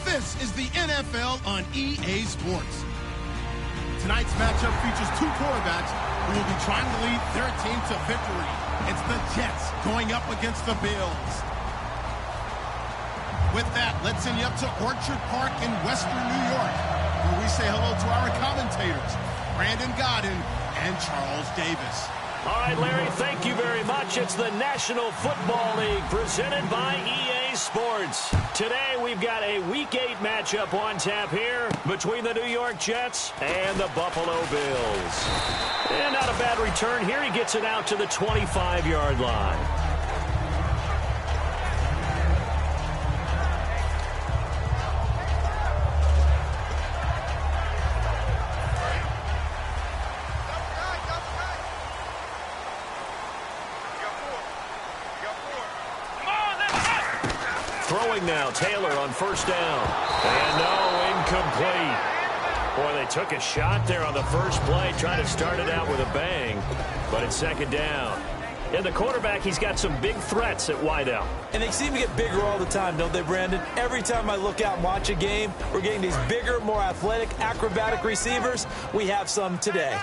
This is the NFL on EA Sports. Tonight's matchup features two quarterbacks who will be trying to lead their team to victory. It's the Jets going up against the Bills. With that, let's send you up to Orchard Park in Western New York, where we say hello to our commentators, Brandon Godden and Charles Davis. All right, Larry, thank you very much. It's the National Football League presented by EA Sports. Today, we've got a Week 8 matchup on tap here between the New York Jets and the Buffalo Bills. And not a bad return here. He gets it out to the 25-yard line. Throwing now, Taylor on first down. And no, incomplete. Boy, they took a shot there on the first play, trying to start it out with a bang. But it's second down. And the quarterback, he's got some big threats at wideout. And they seem to get bigger all the time, don't they, Brandon? Every time I look out and watch a game, we're getting these bigger, more athletic, acrobatic receivers. We have some today.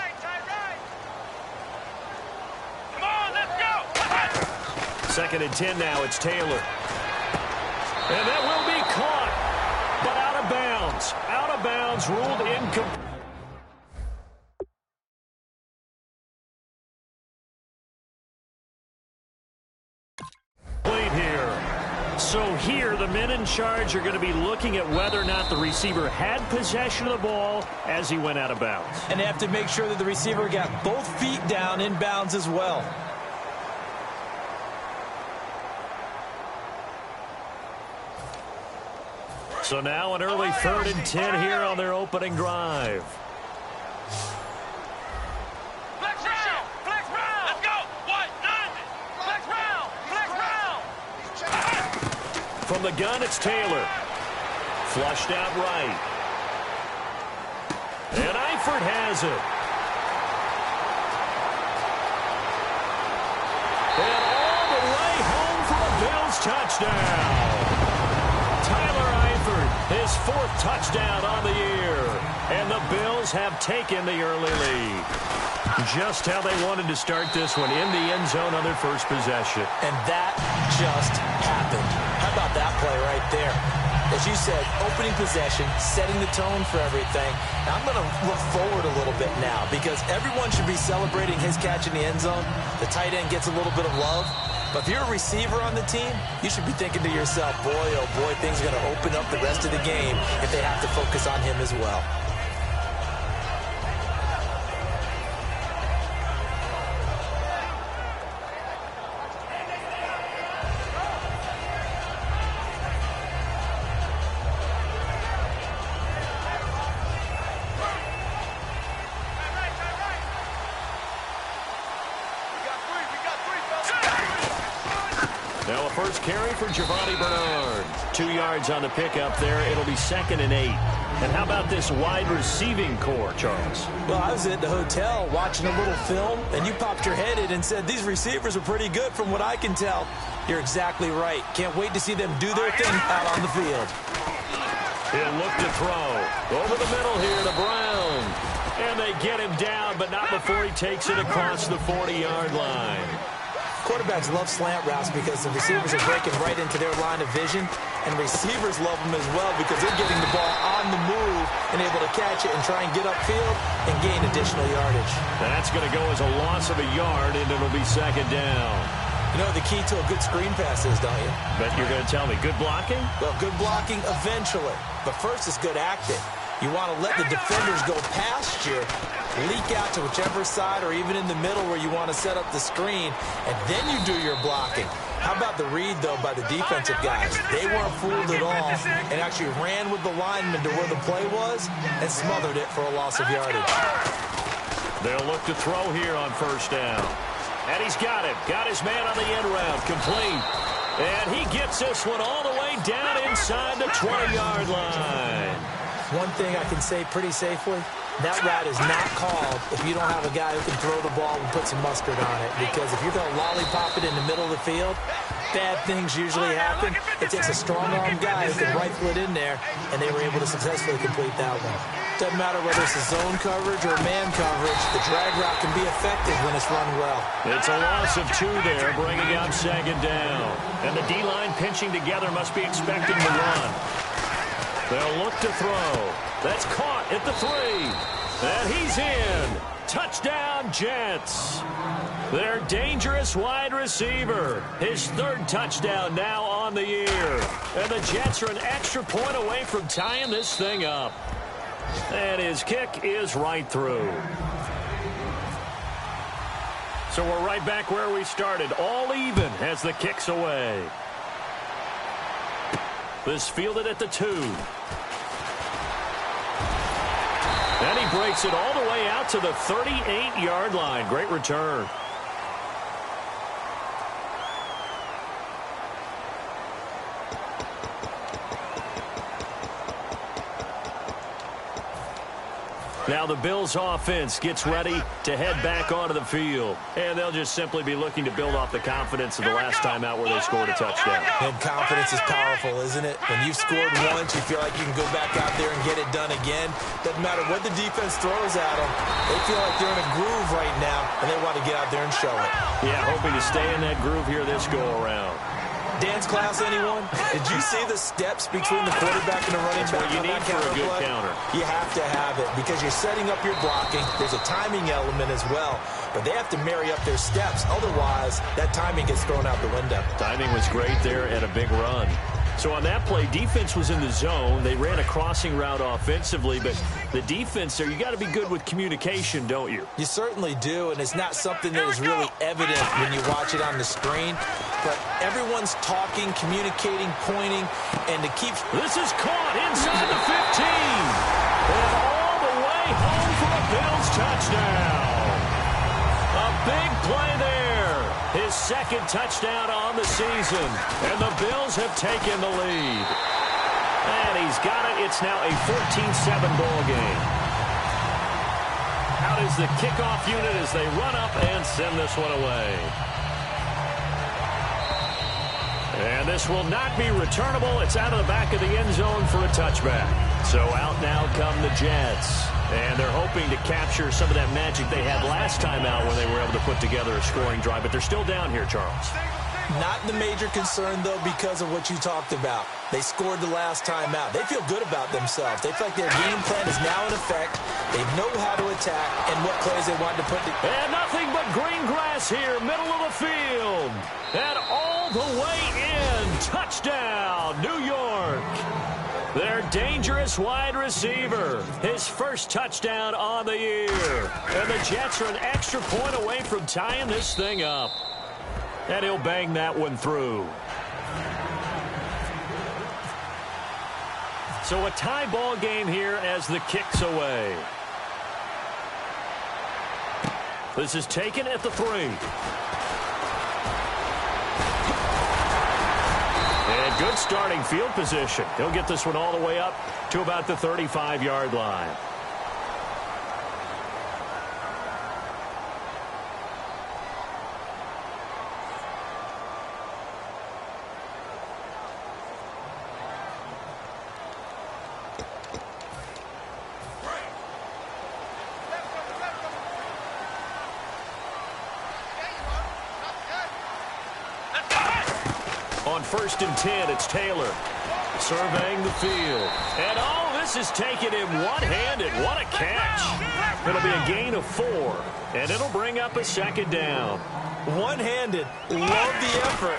Come on, let's go! Second and 10 now, it's Taylor. And that will be caught, but out of bounds. Out of bounds, ruled incomplete. Here. So here, the men in charge are going to be looking at whether or not the receiver had possession of the ball as he went out of bounds. And they have to make sure that the receiver got both feet down in bounds as well. So now an early 3rd and 10 here on their opening drive. Flex round! Flex round! Let's go! What? None! Flex round! Flex round! From the gun, it's Taylor. Flushed out right. And Eifert has it. And all the way home for a Bills touchdown. Tyler Eifert, his 4th touchdown on the year. And the Bills have taken the early lead. Just how they wanted to start this one, in the end zone on their first possession. And that just happened. How about that play right there? As you said, opening possession, setting the tone for everything. Now I'm going to look forward a little bit now because everyone should be celebrating his catch in the end zone. The tight end gets a little bit of love. But if you're a receiver on the team, you should be thinking to yourself, boy, oh boy, things are going to open up the rest of the game if they have to focus on him as well. Now a first carry for Giovanni Bernard. 2 yards on the pickup there. It'll be 2nd and 8. And how about this wide receiving core, Charles? Well, I was at the hotel watching a little film, and you popped your head in and said, these receivers are pretty good from what I can tell. You're exactly right. Can't wait to see them do their thing out on the field. He'll look to throw. Over the middle here to Brown. And they get him down, but not before he takes it across the 40-yard line. Quarterbacks love slant routes because the receivers are breaking right into their line of vision, and receivers love them as well because they're getting the ball on the move and able to catch it and try and get upfield and gain additional yardage. That's going to go as a loss of a yard, and it'll be 2nd down. You know the key to a good screen pass is, don't you? But you're going to tell me, good blocking? Well, good blocking eventually, but first is good acting. You want to let the defenders go past you, leak out to whichever side or even in the middle where you want to set up the screen, and then you do your blocking. How about the read, though, by the defensive guys? They weren't fooled at all and actually ran with the lineman to where the play was and smothered it for a loss of yardage. They'll look to throw here on first down. And he's got it. Got his man on the end route. Complete. And he gets this one all the way down inside the 20-yard line. One thing I can say pretty safely, That route is not called if you don't have a guy who can throw the ball and put some mustard on it. Because if you're going to lollipop it in the middle of the field, bad things usually happen. It takes a strong-arm guy who can rifle it in there, and they were able to successfully complete that one. Doesn't matter whether it's a zone coverage or man coverage, the drag route can be effective when it's run well. It's a loss of 2 there, bringing up 2nd down. And the D-line pinching together must be expecting the run. They'll look to throw. That's caught at the 3. And he's in. Touchdown, Jets. Their dangerous wide receiver. His 3rd touchdown now on the year. And the Jets are an extra point away from tying this thing up. And his kick is right through. So we're right back where we started. All even as the kick's away. This fielded at the 2. And he breaks it all the way out to the 38-yard line. Great return. Now the Bills offense gets ready to head back onto the field. And they'll just simply be looking to build off the confidence of the last time out where they scored a touchdown. And confidence is powerful, isn't it? When you've scored once, you feel like you can go back out there and get it done again. Doesn't matter what the defense throws at them. They feel like they're in a groove right now, and they want to get out there and show it. Yeah, hoping to stay in that groove here this go-around. Dance class, anyone? Did you see the steps between the quarterback and the running back? That's what you need for a good counter. You have to have it because you're setting up your blocking. There's a timing element as well, but they have to marry up their steps. Otherwise, that timing gets thrown out the window. Timing was great there and a big run. So on that play, defense was in the zone. They ran a crossing route offensively, but the defense there, you got to be good with communication, don't you? You certainly do, and it's not something that is really evident when you watch it on the screen. But everyone's talking, communicating, pointing, and to keep... This is caught inside the 15. And all the way home for a Bills touchdown. A big play there. His 2nd touchdown on the season. And the Bills have taken the lead. And he's got it. It's now a 14-7 ball game. Out is the kickoff unit as they run up and send this one away. And this will not be returnable. It's out of the back of the end zone for a touchback. So out now come the Jets. And they're hoping to capture some of that magic they had last time out when they were able to put together a scoring drive. But they're still down here, Charles. Not the major concern, though, because of what you talked about. They scored the last time out. They feel good about themselves. They feel like their game plan is now in effect. They know how to attack and what plays they want to put together. And nothing but green grass here, middle of the field. And all the way in. Touchdown, New York. Their dangerous wide receiver. His 1st touchdown on the year. And the Jets are an extra point away from tying this thing up. And he'll bang that one through. So a tie ball game here as the kick's away. This is taken at the 3. And good starting field position. He'll get this one all the way up to about the 35-yard line. On 1st and 10, it's Taylor surveying the field. And, oh, this is taken in one-handed. What a catch. It'll be a gain of 4, and it'll bring up a 2nd down. One-handed. Love the effort.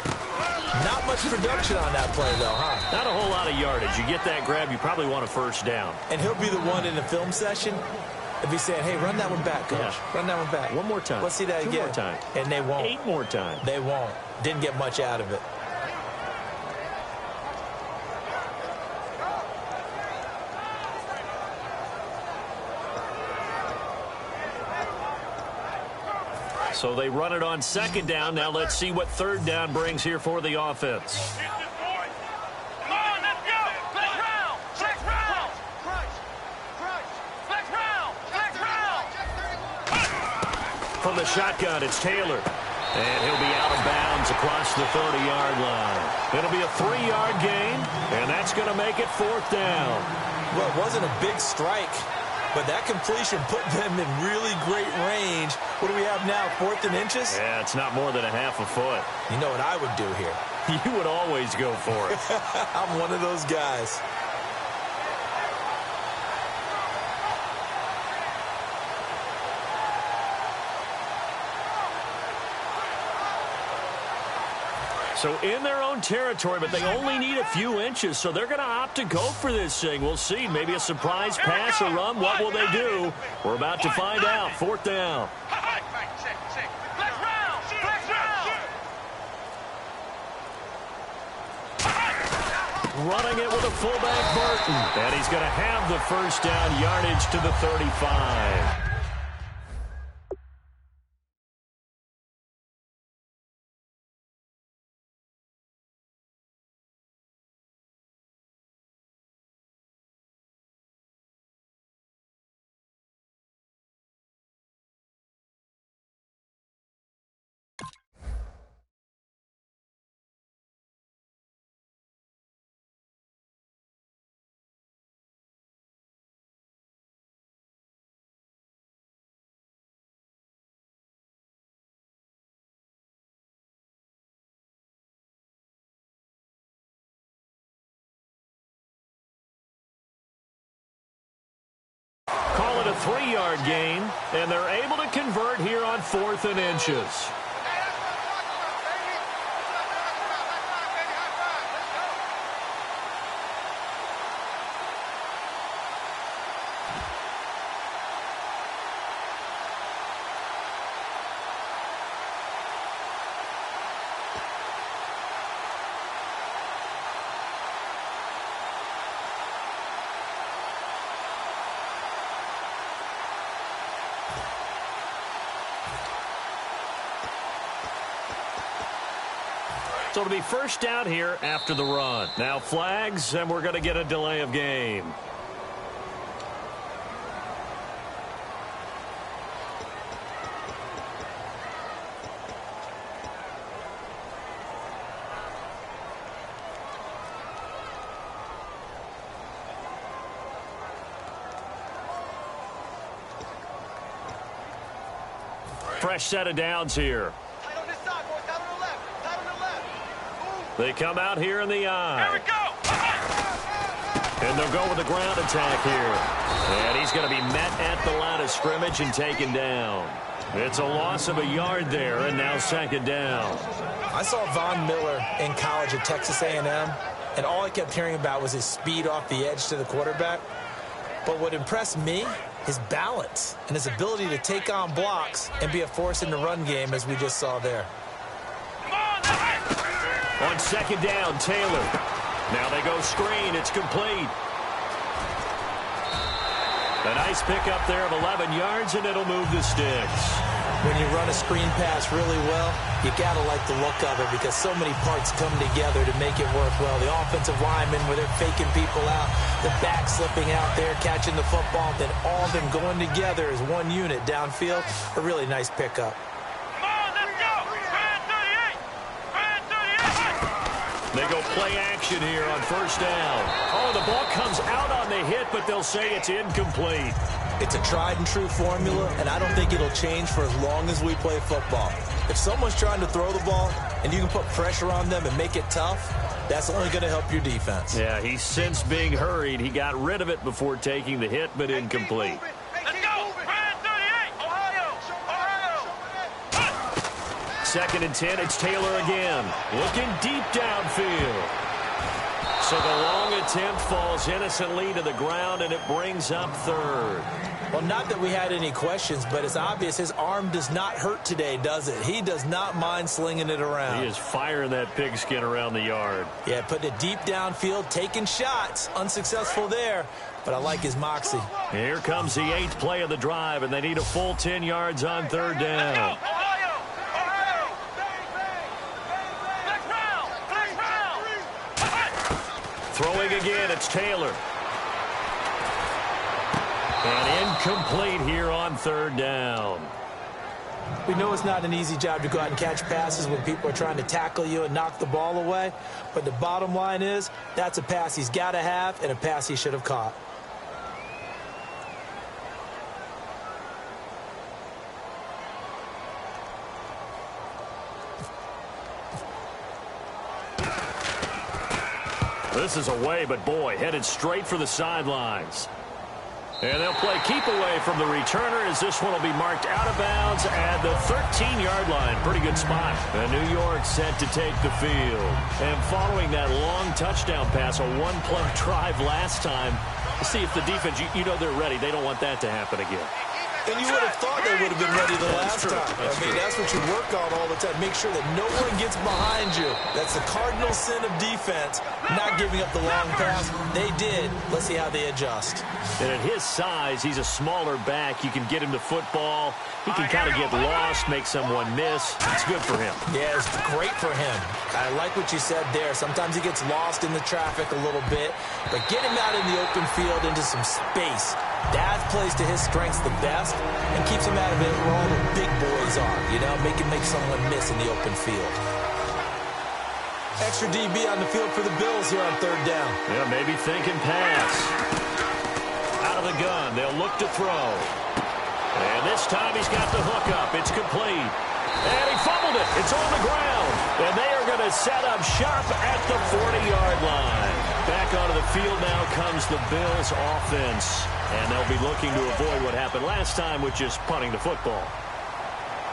Not much production on that play, though, huh? Not a whole lot of yardage. You get that grab, you probably want a 1st down. And he'll be the one in the film session if he's saying, hey, run that one back, coach. Yeah. Run that one back. One more time. Let's see that 2 again. more time. And they won't. 8 more times. They won't. Didn't get much out of it. So they run it on 2nd down. Now let's see what 3rd down brings here for the offense. Come on, let's go. Flex round. Flex round. Flex round. from the shotgun. It's Taylor. And he'll be out of bounds across the 30-yard line. It'll be a 3-yard gain, and that's going to make it 4th down. Well, it wasn't a big strike, but that completion put them in really great range. What do we have now, 4th and inches? Yeah, it's not more than a half a foot. You know what I would do here? You would always go for it. I'm one of those guys. So in their own territory, but they only need a few inches, so they're going to opt to go for this thing. We'll see. Maybe a surprise pass or run. What will they do? We're about to find out. 4th down. Running it with a fullback, Burton. And he's going to have the first down, yardage to the 35. Call it a 3-yard gain, and they're able to convert here on 4th and inches. So it'll be first down here after the run. Now flags, and we're going to get a delay of game. Fresh set of downs here. They come out here in the eye. Here we go. And they'll go with the ground attack here. And he's going to be met at the line of scrimmage and taken down. It's a loss of a yard there, and now 2nd down. I saw Von Miller in college at Texas A&M, and all I kept hearing about was his speed off the edge to the quarterback. But what impressed me, his balance and his ability to take on blocks and be a force in the run game, as we just saw there. On 2nd down, Taylor. Now they go screen. It's complete. A nice pickup there of 11 yards, and it'll move the sticks. When you run a screen pass really well, you got to like the look of it because so many parts come together to make it work well. The offensive linemen, where they're faking people out, the back slipping out there, catching the football, then all of them going together as one unit downfield. A really nice pickup. They go play action here on 1st down. Oh, the ball comes out on the hit, but they'll say it's incomplete. It's a tried-and-true formula, and I don't think it'll change for as long as we play football. If someone's trying to throw the ball and you can put pressure on them and make it tough, that's only going to help your defense. Yeah, he's since being hurried. He got rid of it before taking the hit, but incomplete. Let's go. 38. Ohio. 2nd and 10, it's Taylor again. Looking deep downfield. So the long attempt falls innocently to the ground, and it brings up 3rd. Well, not that we had any questions, but it's obvious his arm does not hurt today, does it? He does not mind slinging it around. He is firing that pigskin around the yard. Yeah, putting it deep downfield, taking shots. Unsuccessful there, but I like his moxie. Here comes the 8th play of the drive, and they need a full 10 yards on 3rd down. Throwing again, it's Taylor. And incomplete here on 3rd down. We know it's not an easy job to go out and catch passes when people are trying to tackle you and knock the ball away. But the bottom line is, that's a pass he's got to have and a pass he should have caught. This is away, but boy, headed straight for the sidelines. And they'll play keep away from the returner as this one will be marked out of bounds at the 13-yard line. Pretty good spot. And New York set to take the field. And following that long touchdown pass, a one-play drive last time, to see if the defense, you know they're ready. They don't want that to happen again. And you would have thought they would have been ready the last time. That's what you work on all the time. Make sure that no one gets behind you. That's the cardinal sin of defense, not giving up the long pass. They did. Let's see how they adjust. And at his size, he's a smaller back. You can get him to football. He can kind of get lost, make someone miss. It's good for him. Yeah, it's great for him. I like what you said there. Sometimes he gets lost in the traffic a little bit, but get him out in the open field into some space. That plays to his strengths the best and keeps him out of it where all the big boys are, you know, make someone miss in the open field. Extra DB on the field for the Bills here on third down. Yeah, maybe thinking pass. Out of the gun, they'll look to throw. And this time he's got the hook up. It's complete. And he fumbled it. It's on the ground. And they are going to set up shop at the 40-yard line. Back onto the field now comes the Bills offense. And they'll be looking to avoid what happened last time, which is punting the football.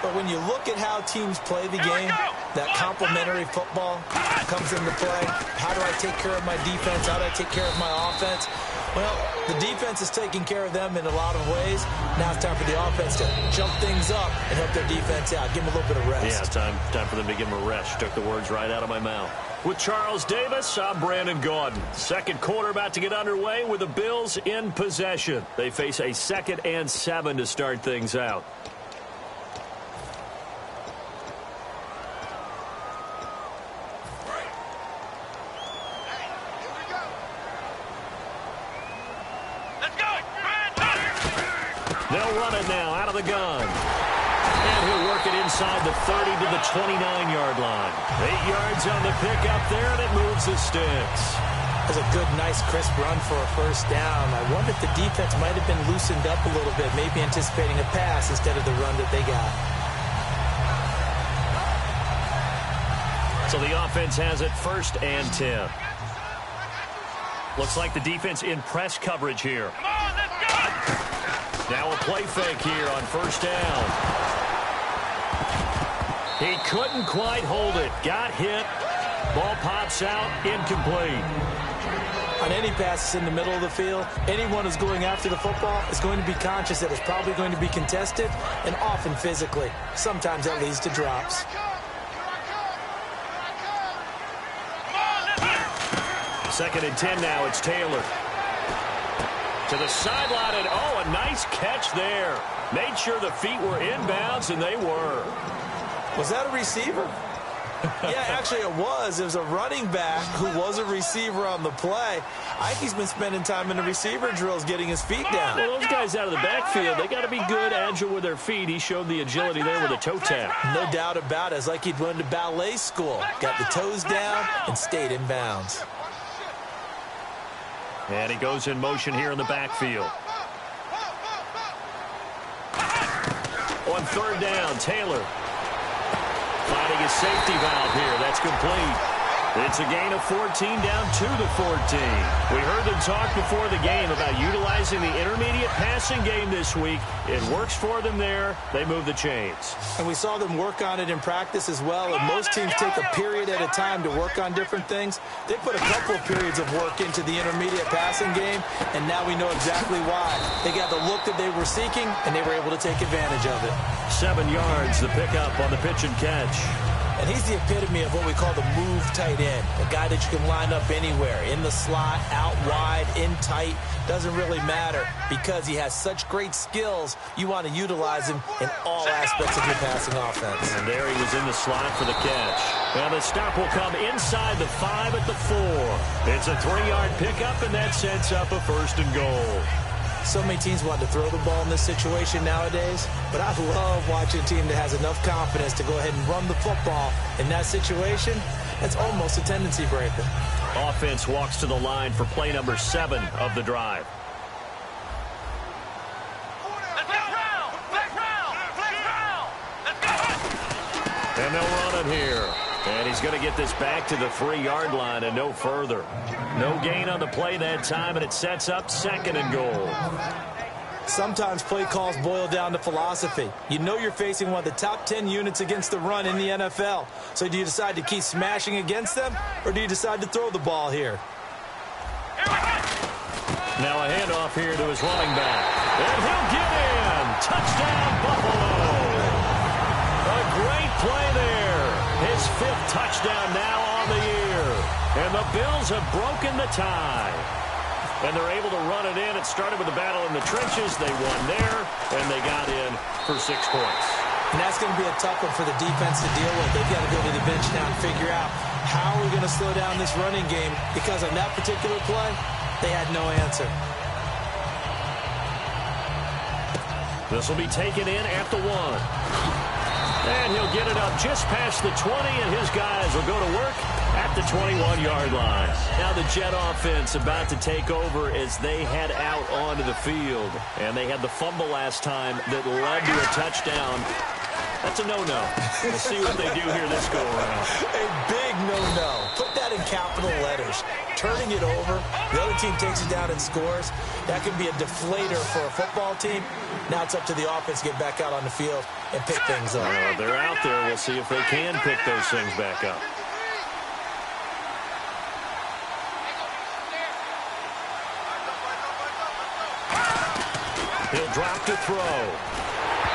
But when you look at how teams play the game, that complementary football comes into play. How do I take care of my defense? How do I take care of my offense? Well, the defense is taking care of them in a lot of ways. Now it's time for the offense to jump things up and help their defense out. Give them a little bit of rest. Yeah, time for them to give them a rest. Took the words right out of my mouth. With Charles Davis, I'm Brandon Gaudin. Second quarter about to get underway with the Bills in possession. They face a 2nd and 7 to start things out. They'll run it now out of the gun. And he'll work it inside the 30 to the 29-yard line. 8 yards on the pickup there, and it moves the sticks. That's a good, nice, crisp run for a first down. I wonder if the defense might have been loosened up a little bit, maybe anticipating a pass instead of the run that they got. So the offense has it 1st and 10. Looks like the defense in press coverage here. Come on, let's go! Now a play fake here on 1st down. He couldn't quite hold it. Got hit. Ball pops out. Incomplete. On any passes in the middle of the field, anyone who's going after the football is going to be conscious that it's probably going to be contested and often physically. Sometimes that leads to drops. 2nd and 10 now. It's Taylor. To the sideline, and a nice catch there. Made sure the feet were inbounds, and they were. Was that a receiver? Yeah, actually it was. It was a running back who was a receiver on the play. I think he's been spending time in the receiver drills getting his feet down. Well, those guys out of the backfield, they got to be good, agile with their feet. He showed the agility there with a toe tap. No doubt about it. It's like he'd went to ballet school. Got the toes down and stayed in bounds. And he goes in motion here in the backfield. On 3rd down, Taylor finding his safety valve here. That's complete. It's a gain of 14 down to the 14. We heard them talk before the game about utilizing the intermediate passing game this week. It works for them there. They move the chains. And we saw them work on it in practice as well. And most teams take a period at a time to work on different things. They put a couple of periods of work into the intermediate passing game, and now we know exactly why. They got the look that they were seeking, and they were able to take advantage of it. 7 yards, the pickup on the pitch and catch. And he's the epitome of what we call the move tight end. A guy that you can line up anywhere. In the slot, out wide, in tight. Doesn't really matter because he has such great skills. You want to utilize him in all aspects of your passing offense. And there he was in the slot for the catch. Well, the stop will come inside the 5 at the 4. It's a 3-yard pickup, and that sets up a 1st and goal. So many teams want to throw the ball in this situation nowadays, but I love watching a team that has enough confidence to go ahead and run the football. In that situation, that's almost a tendency breaker. Offense walks to the line for play number 7 of the drive. And they'll run it here. And he's going to get this back to the 3-yard line and no further. No gain on the play that time, and it sets up 2nd and goal. Sometimes play calls boil down to philosophy. You know you're facing one of the top 10 units against the run in the NFL. So do you decide to keep smashing against them, or do you decide to throw the ball here? Now a handoff here to his running back. And he'll get in. Touchdown, Buffalo. A great play there. His 5th touchdown now on the year. And the Bills have broken the tie. And they're able to run it in. It started with a battle in the trenches. They won there, and they got in for 6 points. And that's going to be a tough one for the defense to deal with. They've got to go to the bench now and figure out how we're going to slow down this running game, because on that particular play, they had no answer. This will be taken in at the 1. And he'll get it up just past the 20, and his guys will go to work at the 21-yard line. Now the Jet offense about to take over as they head out onto the field. And they had the fumble last time that led to a touchdown. That's a no-no. We'll see what they do here this go-around. A big no-no. Put that in capital letters. Turning it over, the other team takes it down and scores. That can be a deflator for a football team. Now it's up to the offense to get back out on the field and pick things up. They're out there. We'll see if they can pick those things back up. He'll drop to throw.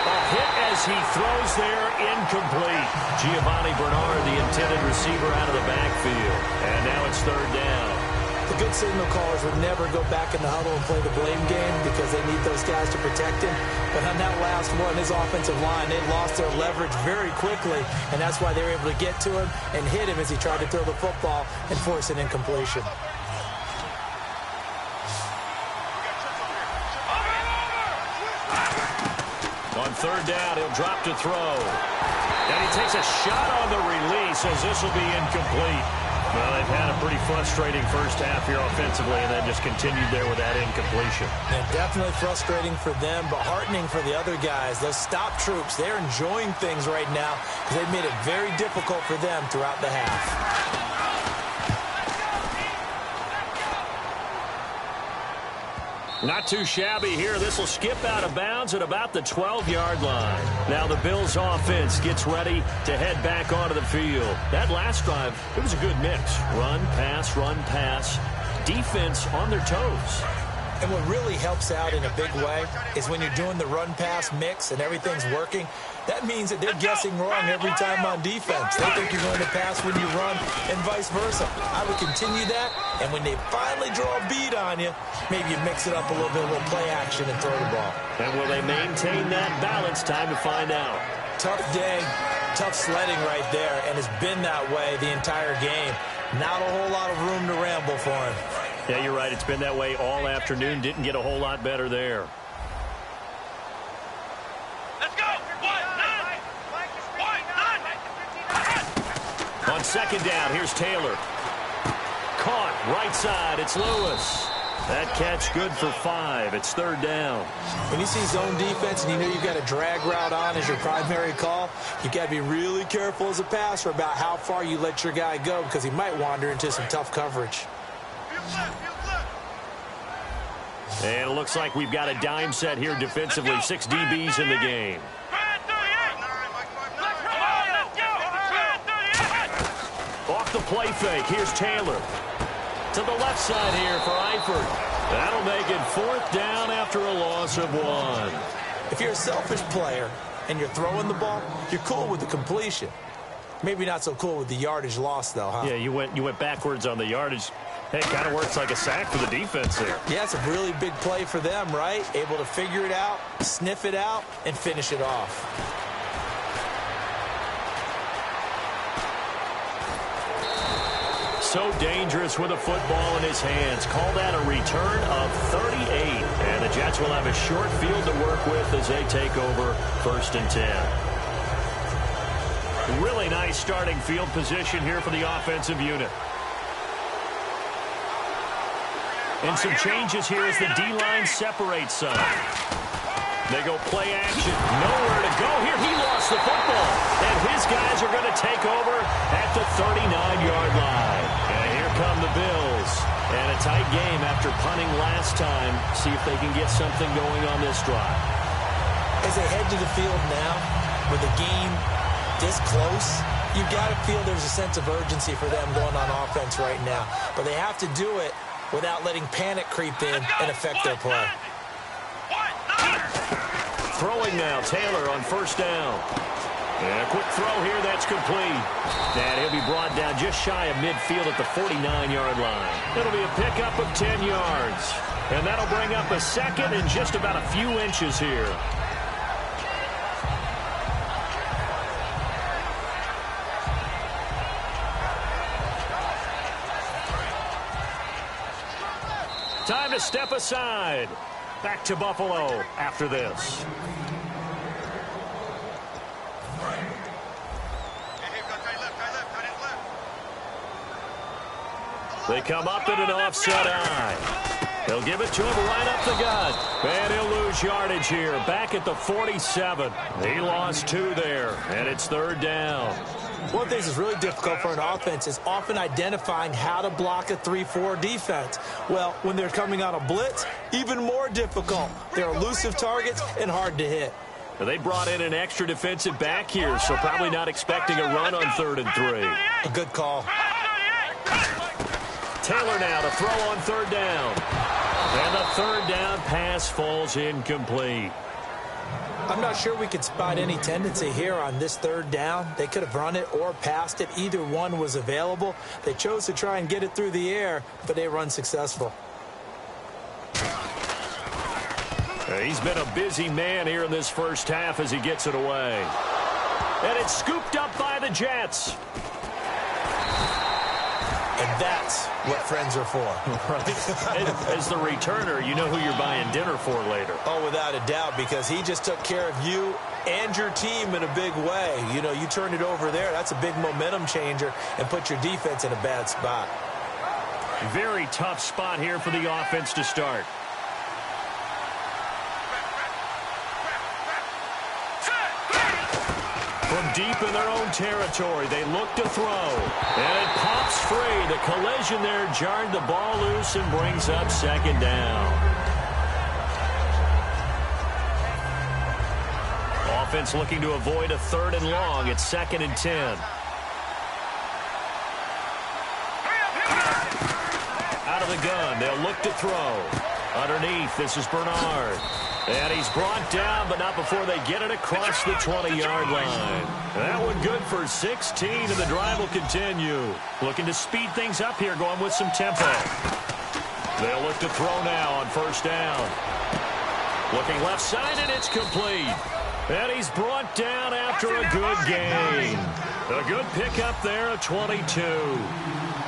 A hit as he throws there, incomplete. Giovanni Bernard, the intended receiver, out of the backfield. And now it's 3rd down. The good signal callers would never go back in the huddle and play the blame game because they need those guys to protect him. But on that last one, his offensive line, they lost their leverage very quickly, and that's why they were able to get to him and hit him as he tried to throw the football and force an incompletion. On 3rd down, he'll drop to throw. And he takes a shot on the release as this will be incomplete. Well, they've had a pretty frustrating first half here offensively, and then just continued there with that incompletion. And definitely frustrating for them, but heartening for the other guys. Those stop troops, they're enjoying things right now because they've made it very difficult for them throughout the half. Not too shabby here. This will skip out of bounds at about the 12-yard line. Now the Bills offense gets ready to head back onto the field. That last drive, it was a good mix. Run, pass, defense on their toes. And what really helps out in a big way is when you're doing the run-pass mix and everything's working, that means that they're guessing wrong every time on defense. They think you're going to pass when you run and vice versa. I would continue that, and when they finally draw a bead on you, maybe you mix it up a little bit, a little play action and throw the ball. And will they maintain that balance? Time to find out. Tough day, tough sledding right there, and it's been that way the entire game. Not a whole lot of room to ramble for him. Yeah, you're right. It's been that way all afternoon. Didn't get a whole lot better there. Let's go. 1-9. On 2nd down, here's Taylor. Caught right side. It's Lewis. That catch good for 5. It's 3rd down. When you see zone defense and you know you've got a drag route on as your primary call, you've got to be really careful as a passer about how far you let your guy go because he might wander into some tough coverage. And it looks like we've got a dime set here defensively. 6 DBs in the game. Off the play fake. Here's Taylor. To the left side here for Eifert. That'll make it 4th down after a loss of 1. If you're a selfish player and you're throwing the ball, you're cool with the completion. Maybe not so cool with the yardage loss, though, huh? Yeah, you went backwards on the yardage. Hey, it kind of works like a sack for the defense there. Yeah, it's a really big play for them, right? Able to figure it out, sniff it out, and finish it off. So dangerous with a football in his hands. Call that a return of 38. And the Jets will have a short field to work with as they take over 1st and 10. Really nice starting field position here for the offensive unit. And some changes here as the D-line separates some. They go play action. Nowhere to go here. He lost the football. And his guys are going to take over at the 39-yard line. And here come the Bills. And a tight game after punting last time. See if they can get something going on this drive. As they head to the field now, with the game this close, you've got to feel there's a sense of urgency for them going on offense right now. But they have to do it without letting panic creep in and affect their play. Throwing now, Taylor on 1st down. And a quick throw here, that's complete. And he'll be brought down just shy of midfield at the 49-yard line. It'll be a pickup of 10 yards. And that'll bring up a second and just about a few inches here. Time to step aside. Back to Buffalo after this. They come up in an offset eye. They'll give it to him right up the gut. And he'll lose yardage here. Back at the 47. He lost 2 there. And it's 3rd down. One of the things that's really difficult for an offense is often identifying how to block a 3-4 defense. Well, when they're coming on a blitz, even more difficult. They're elusive targets and hard to hit. They brought in an extra defensive back here, so probably not expecting a run on 3rd and 3. A good call. Taylor now to throw on 3rd down. And the 3rd down pass falls incomplete. I'm not sure we could spot any tendency here on this 3rd down. They could have run it or passed it. Either one was available. They chose to try and get it through the air, but they were unsuccessful. He's been a busy man here in this first half as he gets it away. And it's scooped up by the Jets. And that's what friends are for. Right. As the returner, you know who you're buying dinner for later. Oh, without a doubt, because he just took care of you and your team in a big way. You know, you turn it over there, that's a big momentum changer, and put your defense in a bad spot. Very tough spot here for the offense to start. From deep in their own territory, they look to throw. And it pops free. The collision there jarred the ball loose and brings up 2nd down. Offense looking to avoid a 3rd and long. It's 2nd and 10. Out of the gun, they'll look to throw. Underneath, this is Bernard. And he's brought down, but not before they get it across the 20-yard line. That one good for 16, and the drive will continue. Looking to speed things up here, going with some tempo. They'll look to throw now on 1st down. Looking left side, and it's complete. And he's brought down after a good gain. A good pickup there, a 22.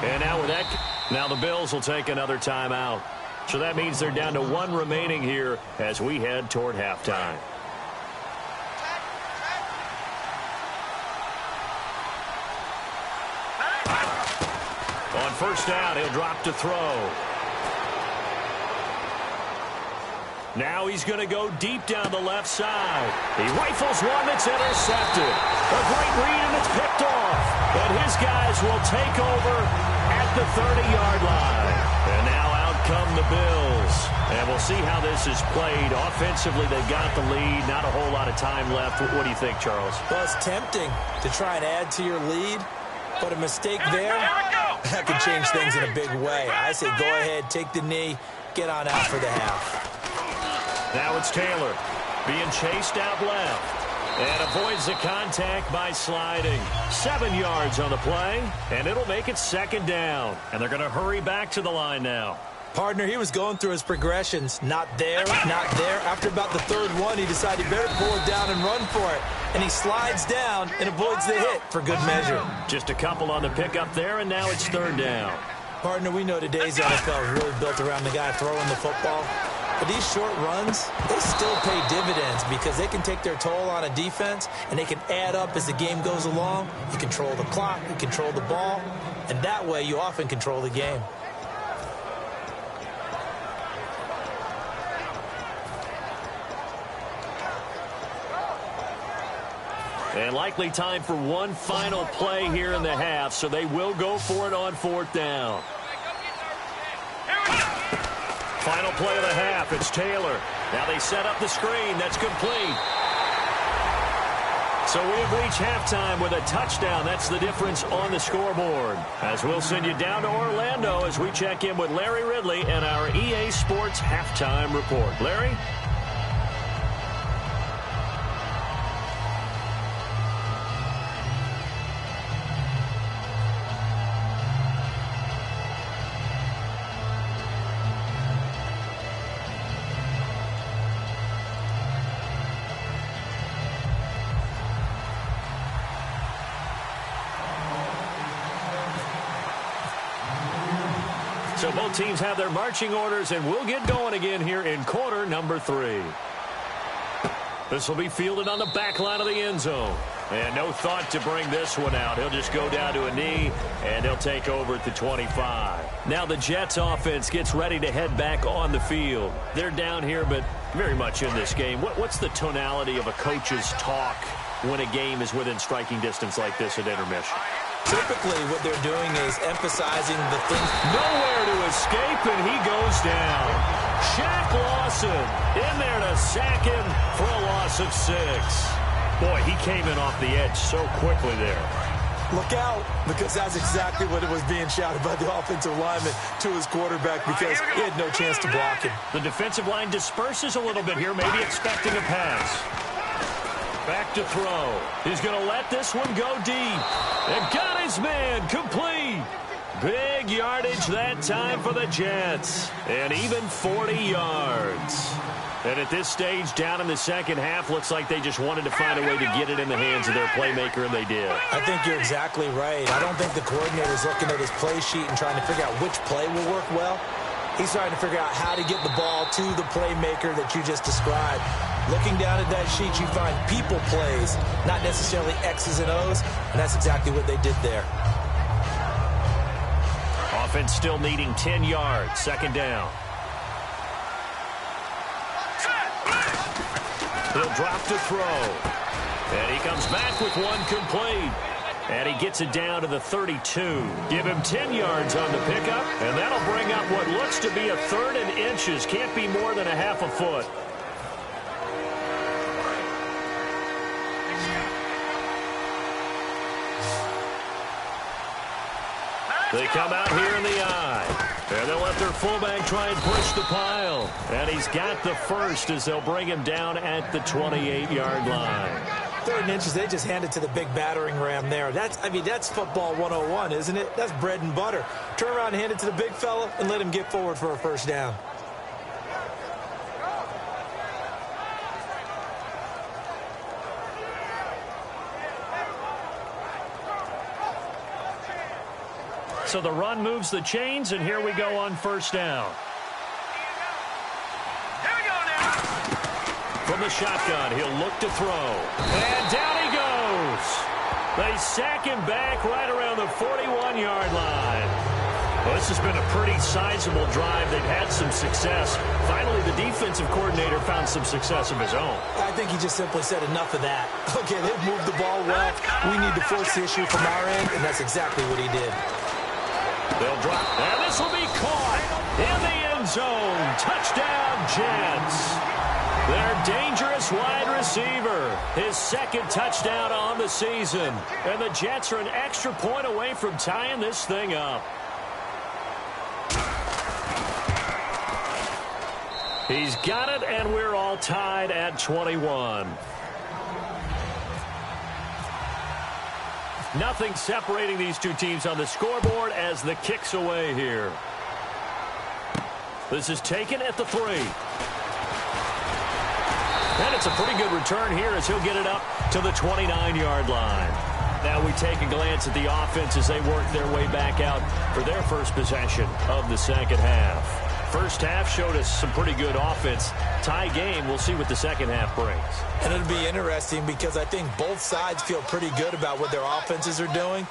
And now with that, now the Bills will take another timeout. So that means they're down to 1 remaining here as we head toward halftime. On 1st down, he'll drop to throw. Now he's going to go deep down the left side. He rifles one that's intercepted. A great read, and it's picked off. And his guys will take over at the 30-yard line. And now out come the Bills. And we'll see how this is played. Offensively, they've got the lead. Not a whole lot of time left. What do you think, Charles? Well, it's tempting to try and add to your lead, but a mistake there, that could change things in a big way. I say go ahead, take the knee, get on out for the half. Now it's Taylor being chased out left. And avoids the contact by sliding. 7 yards on the play, and it'll make it 2nd down. And they're going to hurry back to the line now. Partner, he was going through his progressions. Not there, not there. After about the 3rd one, he decided he better pull it down and run for it. And he slides down and avoids the hit for good measure. Just a couple on the pickup there, and now it's 3rd down. Partner, we know today's NFL is really built around the guy throwing the football. But these short runs, they still pay dividends because they can take their toll on a defense, and they can add up as the game goes along. You control the clock, you control the ball, and that way you often control the game. And likely time for one final play here in the half, so they will go for it on 4th down. Final play of the half, it's Taylor. Now they set up the screen, that's complete. So we have reached halftime with a touchdown. That's the difference on the scoreboard. As we'll send you down to Orlando as we check in with Larry Ridley and our EA Sports Halftime Report. Larry? So both teams have their marching orders, and we'll get going again here in quarter number 3. This will be fielded on the back line of the end zone. And no thought to bring this one out. He'll just go down to a knee, and he'll take over at the 25. Now the Jets offense gets ready to head back on the field. They're down here, but very much in this game. What's the tonality of a coach's talk when a game is within striking distance like this at intermission? Typically, what they're doing is emphasizing the things. Nowhere to escape, and he goes down. Shaq Lawson in there to sack him for a loss of 6. Boy, he came in off the edge so quickly there. Look out, because that's exactly what it was being shouted by the offensive lineman to his quarterback, because he had no chance to block him. The defensive line disperses a little bit here, maybe expecting a pass. Back to throw. He's going to let this one go deep. And got his man complete. Big yardage that time for the Jets. And even 40 yards. And at this stage, down in the second half, looks like they just wanted to find a way to get it in the hands of their playmaker, and they did. I think you're exactly right. I don't think the coordinator's looking at his play sheet and trying to figure out which play will work well. He's trying to figure out how to get the ball to the playmaker that you just described. Looking down at that sheet, you find people plays, not necessarily X's and O's, and that's exactly what they did there. Offense still needing 10 yards, 2nd down. He'll drop to throw. And he comes back with one complete. And he gets it down to the 32. Give him 10 yards on the pickup, and that'll bring up what looks to be a 3rd and inches. Can't be more than a half a foot. They come out here in the eye. And they'll let their fullback try and push the pile. And he's got the first as they'll bring him down at the 28-yard line. 3rd and inches, they just handed to the big battering ram there. That's football 101, isn't it? That's bread and butter. Turn around and hand it to the big fella and let him get forward for a 1st down. So the run moves the chains, and here we go on 1st down. Here we go now. From the shotgun, he'll look to throw. And down he goes. They sack him back right around the 41-yard line. Well, this has been a pretty sizable drive. They've had some success. Finally, the defensive coordinator found some success of his own. I think he just simply said enough of that. Okay, they've moved the ball well. We need to force the issue from our end, and that's exactly what he did. They'll drop, and this will be caught in the end zone. Touchdown, Jets. Their dangerous wide receiver, his 2nd touchdown on the season. And the Jets are an extra point away from tying this thing up. He's got it, and we're all tied at 21. Nothing separating these two teams on the scoreboard as the kick's away here. This is taken at the 3. And it's a pretty good return here as he'll get it up to the 29-yard line. Now we take a glance at the offense as they work their way back out for their first possession of the second half. First half showed us some pretty good offense. Tie game. We'll see what the second half brings. And it'll be interesting because I think both sides feel pretty good about what their offenses are doing.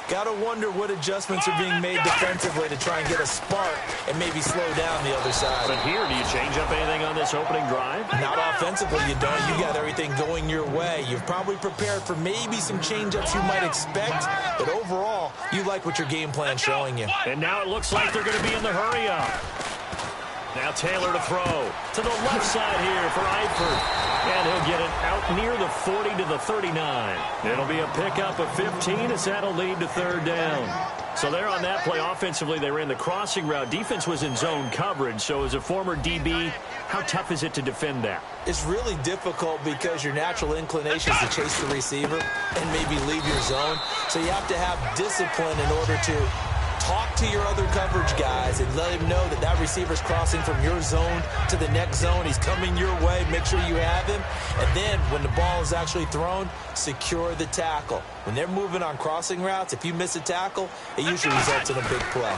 Got to wonder what adjustments are being made defensively to try and get a spark and maybe slow down the other side. But here, do you change up anything on this opening drive? Not offensively, you don't. You got everything going your way. You've probably prepared for maybe some change-ups you might expect, but overall, you like what your game plan's showing you. And now it looks like they're going to be in the hurry-up. Now Taylor to throw to the left side here for Eifert. And he'll get it out near the 40 to the 39. It'll be a pickup of 15 as that'll lead to third down. So there on that play, offensively, they ran the crossing route. Defense was in zone coverage. So as a former DB, how tough is it to defend that? It's really difficult because your natural inclination is to chase the receiver and maybe leave your zone. So you have to have discipline in order to talk to your other coverage guys and let him know that that receiver's crossing from your zone to the next zone. He's coming your way. Make sure you have him. And then when the ball is actually thrown, secure the tackle. When they're moving on crossing routes, if you miss a tackle, it usually results in a big play.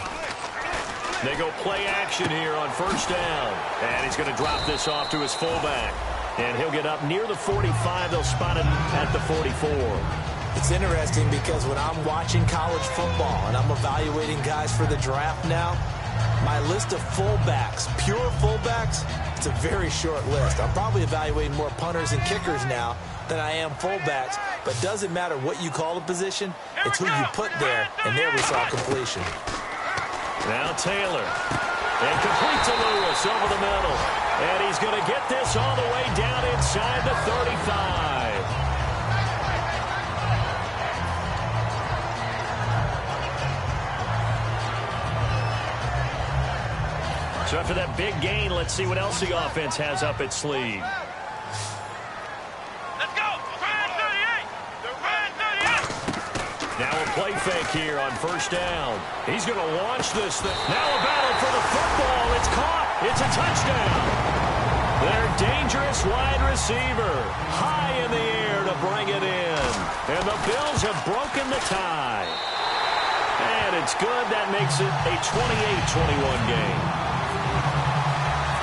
They go play action here on first down. And he's going to drop this off to his fullback. And he'll get up near the 45. They'll spot him at the 44. It's interesting because when I'm watching college football and I'm evaluating guys for the draft now, my list of fullbacks, pure fullbacks, it's a very short list. I'm probably evaluating more punters and kickers now than I am fullbacks, but it doesn't matter what you call the position, it's who you put there, and there we saw completion. Now Taylor, and complete to Lewis over the middle, and he's going to get this all the way down inside the 35. So after that big gain, let's see what else the offense has up its sleeve. Let's go. Ryan 38. Now a play fake here on first down. He's going to launch this thing. Now a battle for the football. It's caught. It's a touchdown. Their dangerous wide receiver high in the air to bring it in. And the Bills have broken the tie. And it's good. That makes it a 28-21 game.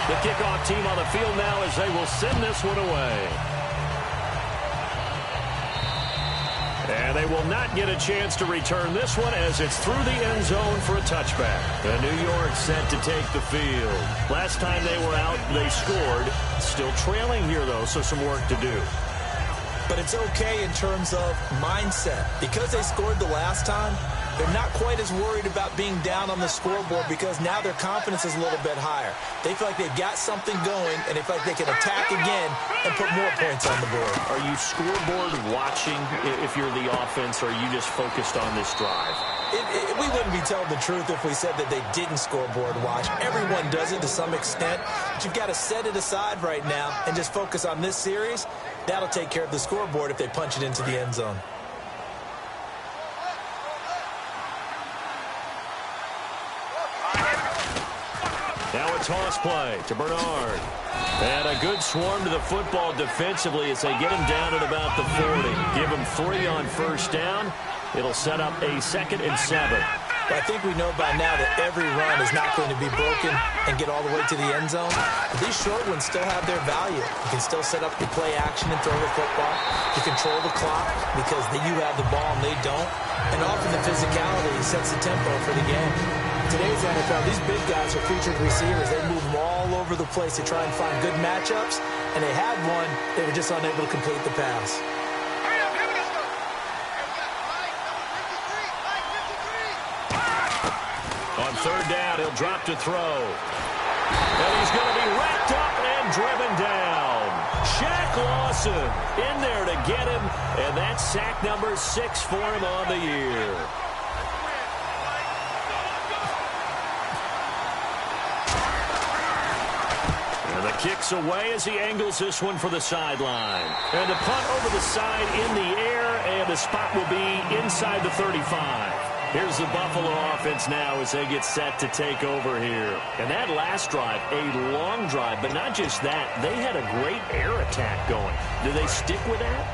The kickoff team on the field now as they will send this one away. And they will not get a chance to return this one as it's through the end zone for a touchback. The New York set to take the field. Last time they were out, they scored. Still trailing here, though, so some work to do. But it's okay in terms of mindset. Because they scored the last time, they're not quite as worried about being down on the scoreboard because now their confidence is a little bit higher. They feel like they've got something going, and they feel like they can attack again and put more points on the board. Are you scoreboard watching if you're the offense, or are you just focused on this drive? We wouldn't be telling the truth if we said that they didn't scoreboard watch. Everyone does it to some extent, but you've got to set it aside right now and just focus on this series. That'll take care of the scoreboard if they punch it into the end zone. Now a toss play to Bernard. And a good swarm to the football defensively as they get him down at about the 40. Give him 3 on first down. It'll set up a 2nd and 7. But I think we know by now that every run is not going to be broken and get all the way to the end zone. But these short ones still have their value. You can still set up your play action and throw the football. You control the clock because you have the ball and they don't. And often the physicality sets the tempo for the game. Today's NFL, these big guys are featured receivers. They move them all over the place to try and find good matchups. And they had one. They were just unable to complete the pass. On third down, he'll drop to throw. And he's going to be wrapped up and driven down. Shaq Lawson in there to get him. And that's sack number 6 for him on the year. And the kick's away as he angles this one for the sideline. And the punt over the side in the air, and the spot will be inside the 35. Here's the Buffalo offense now as they get set to take over here. And that last drive, a long drive, but not just that. They had a great air attack going. Do they stick with that?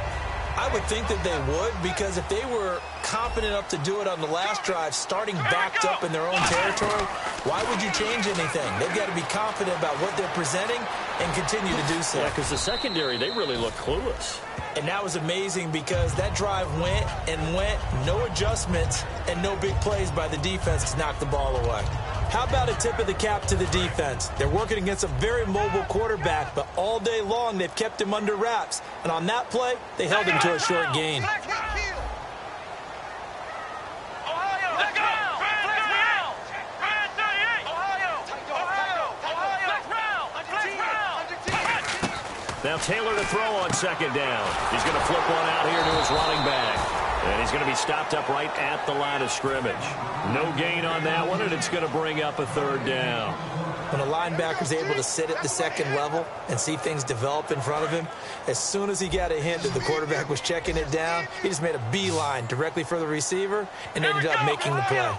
I would think that they would, because if they were confident enough to do it on the last drive, starting backed up in their own territory, why would you change anything? They've got to be confident about what they're presenting and continue to do so. Yeah, because the secondary, they really look clueless. And that was amazing because that drive went and went, no adjustments, and no big plays by the defense to knock the ball away. How about a tip of the cap to the defense? They're working against a very mobile quarterback, but all day long they've kept him under wraps. And on that play, they held him to a short gain. Now Taylor to throw on second down. He's going to flip one out here to his running back. And he's going to be stopped up right at the line of scrimmage. No gain on that one, and it's going to bring up a third down. When a linebacker's able to sit at the second level and see things develop in front of him, as soon as he got a hint that the quarterback was checking it down, he just made a beeline directly for the receiver and ended up making the play.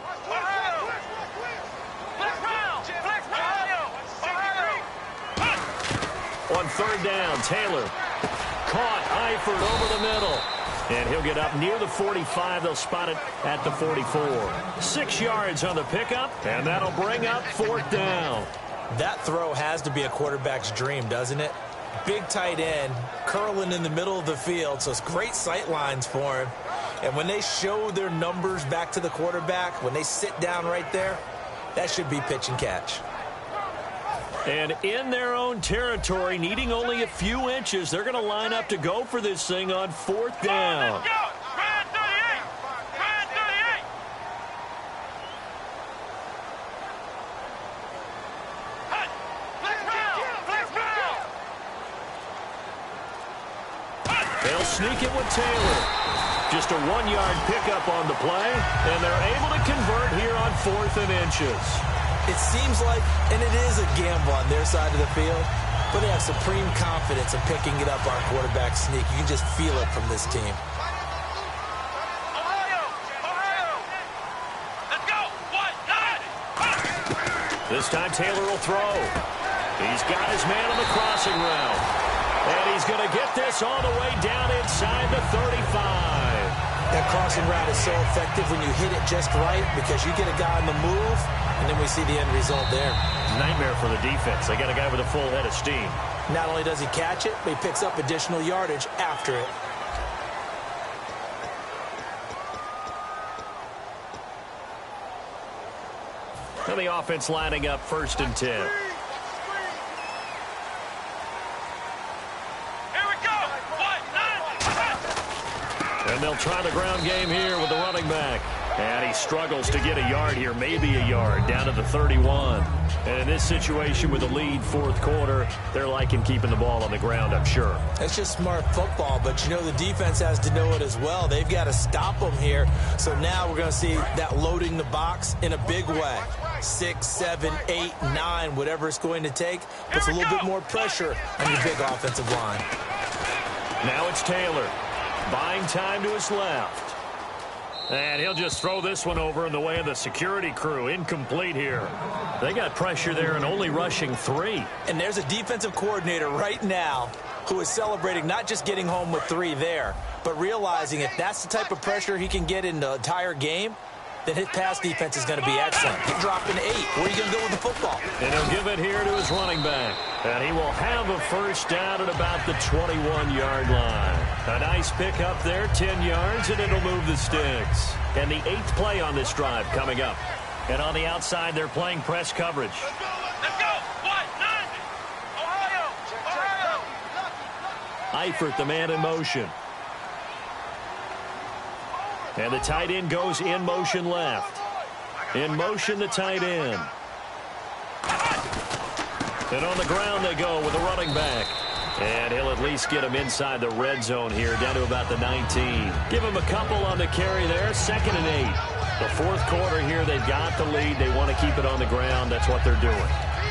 On third down, Taylor caught Eifert over the middle. And he'll get up near the 45. They'll spot it at the 44. 6 yards on the pickup, and that'll bring up fourth down. That throw has to be a quarterback's dream, doesn't it? Big tight end, curling in the middle of the field, so it's great sight lines for him. And when they show their numbers back to the quarterback, when they sit down right there, that should be pitch and catch. And in their own territory, needing only a few inches, they're going to line up to go for this thing on fourth down. Let's go! Ryan 38! Ryan 38! They'll sneak it with Taylor. Just a 1-yard pickup on the play, and they're able to convert here on 4th and inches. It seems like, and it is a gamble on their side of the field, but they have supreme confidence in picking it up on quarterback sneak. You can just feel it from this team. Let's go! 1-9! This time Taylor will throw. He's got his man on the crossing route. And he's going to get this all the way down inside the 35. That crossing route is so effective when you hit it just right because you get a guy on the move, and then we see the end result there. Nightmare for the defense. They got a guy with a full head of steam. Not only does he catch it, but he picks up additional yardage after it. And the offense lining up 1st and 10. Here we go! 1-9! And they'll try the ground game here with the running back. And he struggles to get a yard here, maybe a yard, down to the 31. And in this situation with a lead 4th quarter, they're liking keeping the ball on the ground, I'm sure. That's just smart football, but you know the defense has to know it as well. They've got to stop them here. So now we're going to see that loading the box in a big way. 6, 7, 8, 9, whatever it's going to take, puts a little bit more pressure on your big offensive line. Now it's Taylor, buying time to his left. And he'll just throw this one over in the way of the security crew. Incomplete here. They got pressure there and only rushing 3. And there's a defensive coordinator right now who is celebrating not just getting home with 3 there, but realizing if that's the type of pressure he can get in the entire game, then his pass defense is going to be excellent. He'll drop an 8. Where are you going to go with the football? And he'll give it here to his running back. And he will have a first down at about the 21-yard line. A nice pickup there, 10 yards, and it'll move the sticks. And the 8th play on this drive coming up. And on the outside, they're playing press coverage. Let's go! 1-9! Ohio! Eifert, the man in motion. And the tight end goes in motion left. In motion, the tight end. And on the ground they go with a running back. And he'll at least get him inside the red zone here, down to about the 19. Give him a couple on the carry there, 2nd and 8. The 4th quarter here, they've got the lead. They want to keep it on the ground. That's what they're doing.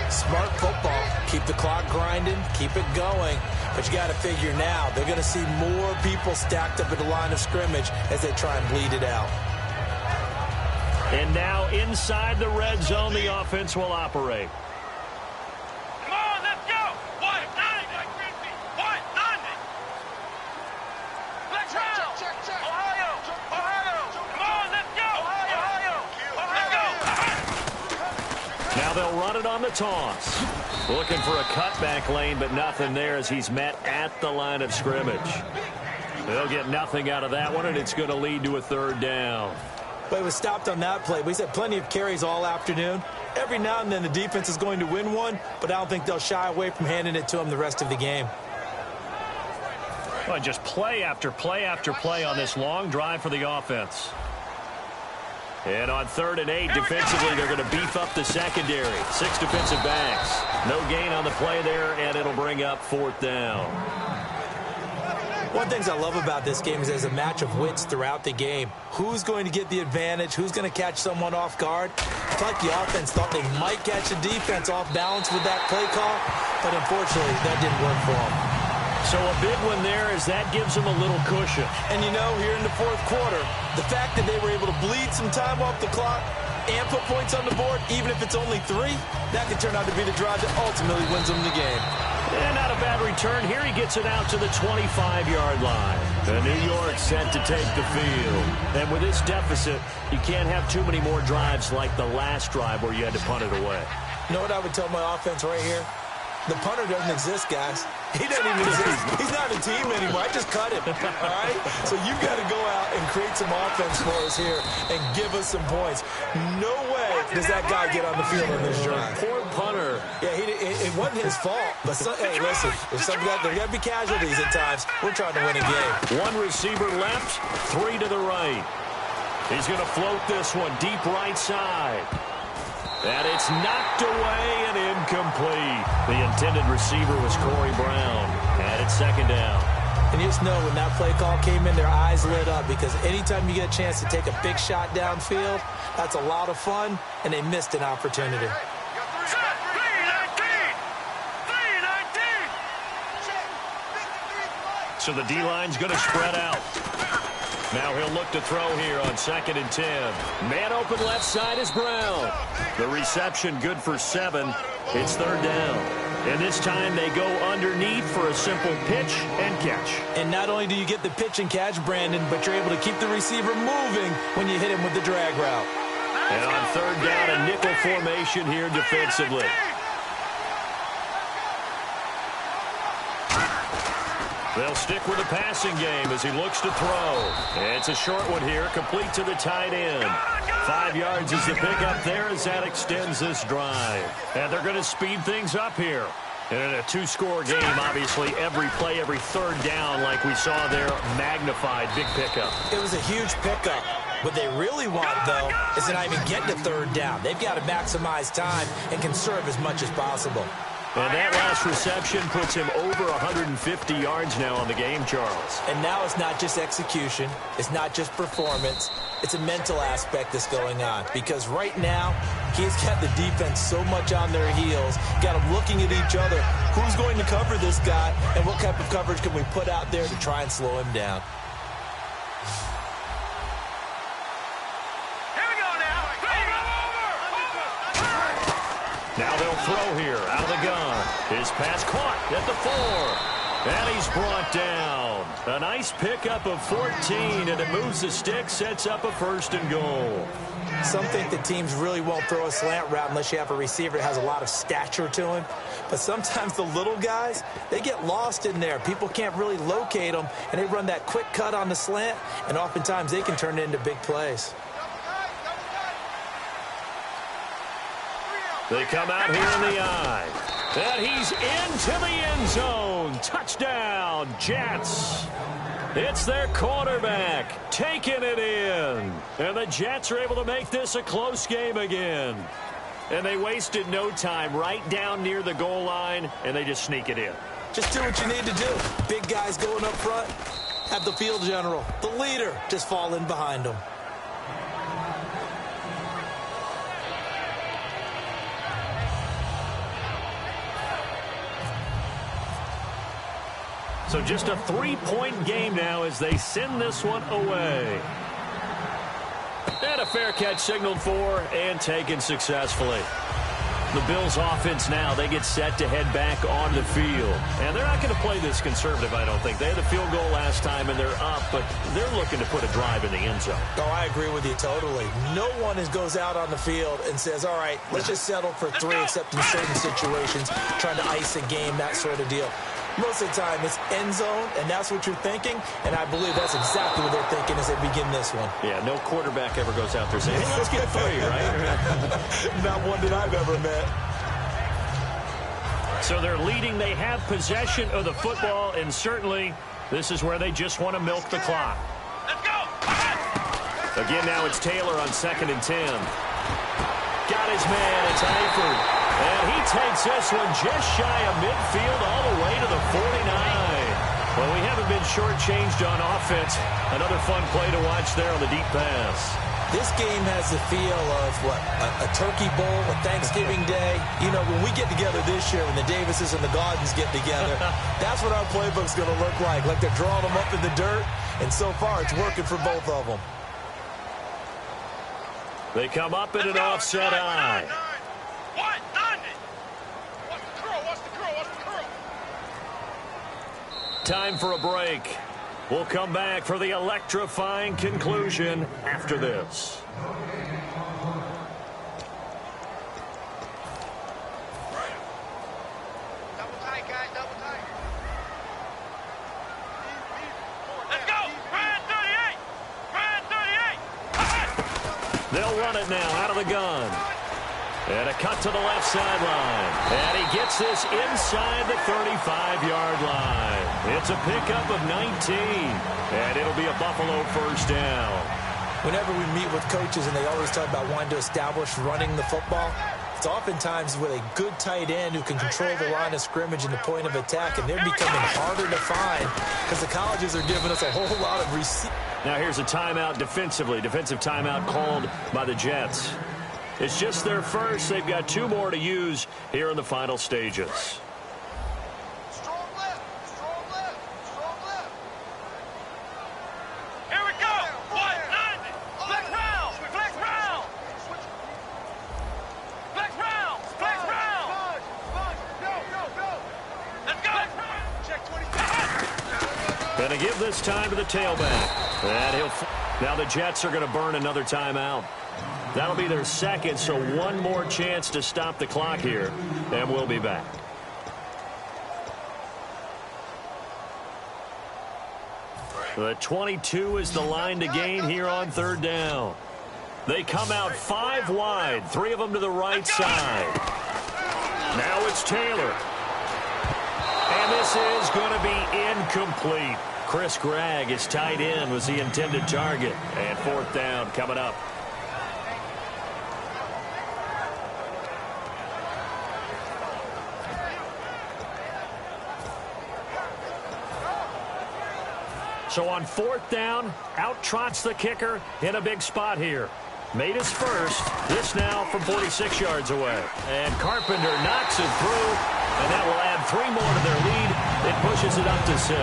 Smart football. Keep the clock grinding. Keep it going. But you got to figure now, they're going to see more people stacked up at the line of scrimmage as they try and bleed it out. And now inside the red zone, the offense will operate. Come on, let's go! 1-9! 1-9! Let's go! Ohio! Ohio! Come on, let's go! Ohio! Let's go! Now they'll run it on the toss. Looking for a cutback lane, but nothing there as he's met at the line of scrimmage. They'll get nothing out of that one, and it's going to lead to a third down. But it was stopped on that play. We've had plenty of carries all afternoon. Every now and then the defense is going to win one, but I don't think they'll shy away from handing it to them the rest of the game. Well, just play after play after play on this long drive for the offense. And on 3rd and 8, defensively, they're going to beef up the secondary. 6 defensive backs. No gain on the play there, and it'll bring up 4th down. One of the things I love about this game is there's a match of wits throughout the game. Who's going to get the advantage? Who's going to catch someone off guard? I feel like the offense thought they might catch the defense off balance with that play call, but unfortunately, that didn't work for them. So a big one there as that gives them a little cushion. And you know, here in the 4th quarter, the fact that they were able to bleed some time off the clock and put points on the board, even if it's only 3, that could turn out to be the drive that ultimately wins them the game. And not a bad return. Here he gets it out to the 25-yard line. The New York set to take the field. And with this deficit, you can't have too many more drives like the last drive where you had to punt it away. You know what I would tell my offense right here? The punter doesn't exist, guys. He doesn't even exist. He's not a team anymore. I just cut him, all right? So you've got to go out and create some offense for us here and give us some points. No way does that guy get on the field on this drive. Poor punter. Yeah, it wasn't his fault. But, hey, listen, there's got to be casualties at times. We're trying to win a game. 1 receiver left, 3 to the right. He's going to float this one deep right side. And it's knocked away and incomplete. The intended receiver was Corey Brown. And it's 2nd down. And you just know when that play call came in, their eyes lit up because anytime you get a chance to take a big shot downfield, that's a lot of fun, and they missed an opportunity. So the D-line's going to spread out. Now he'll look to throw here on 2nd and 10. Man open left side is Brown. The reception good for 7. It's 3rd down. And this time they go underneath for a simple pitch and catch. And not only do you get the pitch and catch, Brandon, but you're able to keep the receiver moving when you hit him with the drag route. And on 3rd down, a nickel formation here defensively. They'll stick with the passing game as he looks to throw. It's a short one here, complete to the tight end. 5 yards is the pickup there as that extends this drive. And they're going to speed things up here. And in a 2-score game, obviously, every play, every 3rd down, like we saw there, magnified, big pickup. It was a huge pickup. What they really want, though, is to not even get to 3rd down. They've got to maximize time and conserve as much as possible. And that last reception puts him over 150 yards now on the game, Charles. And now it's not just execution. It's not just performance. It's a mental aspect that's going on. Because right now, he's got the defense so much on their heels, got them looking at each other. Who's going to cover this guy, and what type of coverage can we put out there to try and slow him down? Now they'll throw here, out of the gun. His pass caught at the 4. And he's brought down. A nice pickup of 14, and it moves the stick, sets up a 1st and goal. Some think that teams really won't throw a slant route unless you have a receiver that has a lot of stature to him. But sometimes the little guys, they get lost in there. People can't really locate them, and they run that quick cut on the slant, and oftentimes they can turn it into big plays. They come out here in the eye. And he's into the end zone. Touchdown, Jets. It's their quarterback taking it in. And the Jets are able to make this a close game again. And they wasted no time right down near the goal line, and they just sneak it in. Just do what you need to do. Big guys going up front. Have the field general, the leader, just fall in behind them. So just a 3-point game now as they send this one away. And a fair catch signaled for and taken successfully. The Bills offense now, they get set to head back on the field. And they're not going to play this conservative, I don't think. They had the field goal last time, and they're up, but they're looking to put a drive in the end zone. Oh, I agree with you totally. No one goes out on the field and says, all right, let's just settle for 3, except in certain situations, trying to ice a game, that sort of deal. Most of the time, it's end zone, and that's what you're thinking, and I believe that's exactly what they're thinking as they begin this one. Yeah, no quarterback ever goes out there saying, hey, let's get 3, right? Not one that I've ever met. So they're leading. They have possession of the football, and certainly this is where they just want to milk the clock. Let's go! Again, now it's Taylor on 2nd and 10. Got his man. It's Eifert. And he takes this one just shy of midfield all the way to the 49. Well, we haven't been shortchanged on offense. Another fun play to watch there on the deep pass. This game has the feel of, what, a turkey bowl, a Thanksgiving Day. You know, when we get together this year, when the Davises and the Gardens get together, that's what our playbook's going to look like they're drawing them up in the dirt. And so far, it's working for both of them. They come up in an offset eye. What? What's the curl? Time for a break. We'll come back for the electrifying conclusion after this. Double tight, guys. Double tight. Let's go. Ryan 38. Ryan 38. They'll run it now out of the gun. And a cut to the left sideline. And he gets this inside the 35-yard line. It's a pickup of 19. And it'll be a Buffalo first down. Whenever we meet with coaches and they always talk about wanting to establish running the football, it's oftentimes with a good tight end who can control the line of scrimmage and the point of attack, and they're becoming harder to find because the colleges are giving us a whole lot of receivers. Now here's a timeout defensively. Defensive timeout called by the Jets. It's just their first. They've got 2 more to use here in the final stages. Strong left. Here we go. 190. Flex round. Go. Let's go. Check 25. Gonna give this time to the tailback. And now the Jets are going to burn another timeout. That'll be their second, so 1 more chance to stop the clock here, and we'll be back. The 22 is the line to gain here on 3rd down. They come out 5 wide, 3 of them to the right side. Now it's Taylor. And this is going to be incomplete. Chris Gregg, his tight end, was the intended target. And 4th down coming up. So on 4th down, out trots the kicker in a big spot here. Made his first. This now from 46 yards away. And Carpenter knocks it through, and that will add 3 more to their lead. It pushes it up to 6.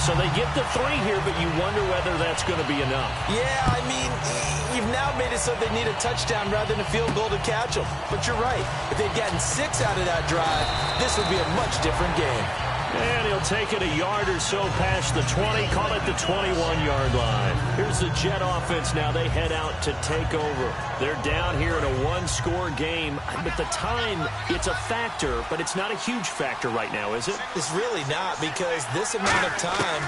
So they get the 3 here, but you wonder whether that's going to be enough. Yeah, I mean, you've now made it so they need a touchdown rather than a field goal to catch them. But you're right. If they'd gotten 6 out of that drive, this would be a much different game. And he'll take it a yard or so past the 20, call it the 21-yard line. Here's the Jet offense now. They head out to take over. They're down here in a 1-score game. But the time, it's a factor, but it's not a huge factor right now, is it? It's really not, because this amount of time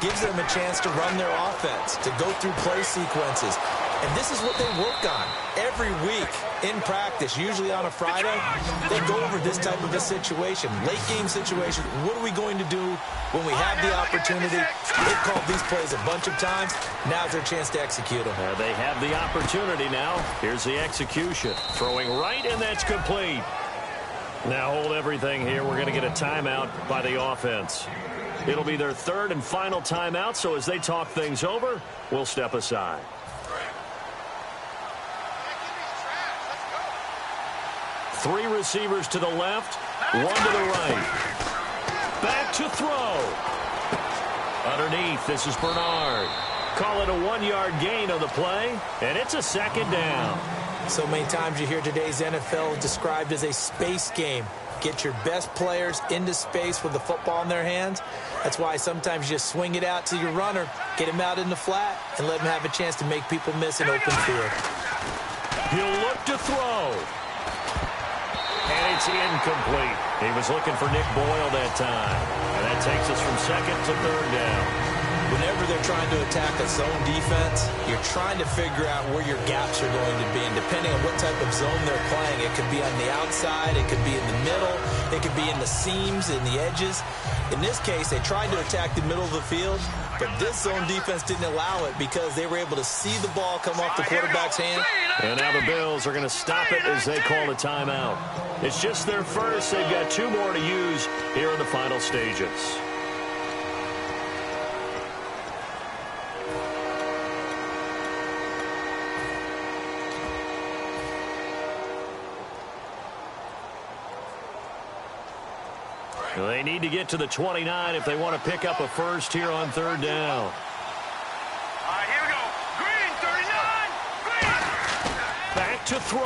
gives them a chance to run their offense, to go through play sequences. And this is what they work on every week in practice, usually on a Friday. They go over this type of a situation, late game situation. What are we going to do when we have the opportunity? They've called these plays a bunch of times. Now's their chance to execute them. They have the opportunity now. Here's the execution. Throwing right, and that's complete. Now hold everything here. We're going to get a timeout by the offense. It'll be their 3rd and final timeout, so as they talk things over, we'll step aside. 3 receivers to the left, 1 to the right. Back to throw. Underneath, this is Bernard. Call it a 1-yard gain on the play, and it's a 2nd down. So many times you hear today's NFL described as a space game. Get your best players into space with the football in their hands. That's why sometimes you just swing it out to your runner, get him out in the flat, and let him have a chance to make people miss an open field. He'll look to throw. And it's incomplete. He was looking for Nick Boyle that time. And that takes us from second to third down. Whenever they're trying to attack a zone defense, you're trying to figure out where your gaps are going to be. And depending on what type of zone they're playing, it could be on the outside, it could be in the middle, it could be in the seams, in the edges. In this case, they tried to attack the middle of the field, but this zone defense didn't allow it because they were able to see the ball come off the quarterback's hand. And now the Bills are going to stop it as they call a timeout. It's just their first. They've got 2 more to use here in the final stages. They need to get to the 29 if they want to pick up a first here on third down. All right, here we go. Green, 39. Green. Back to throw.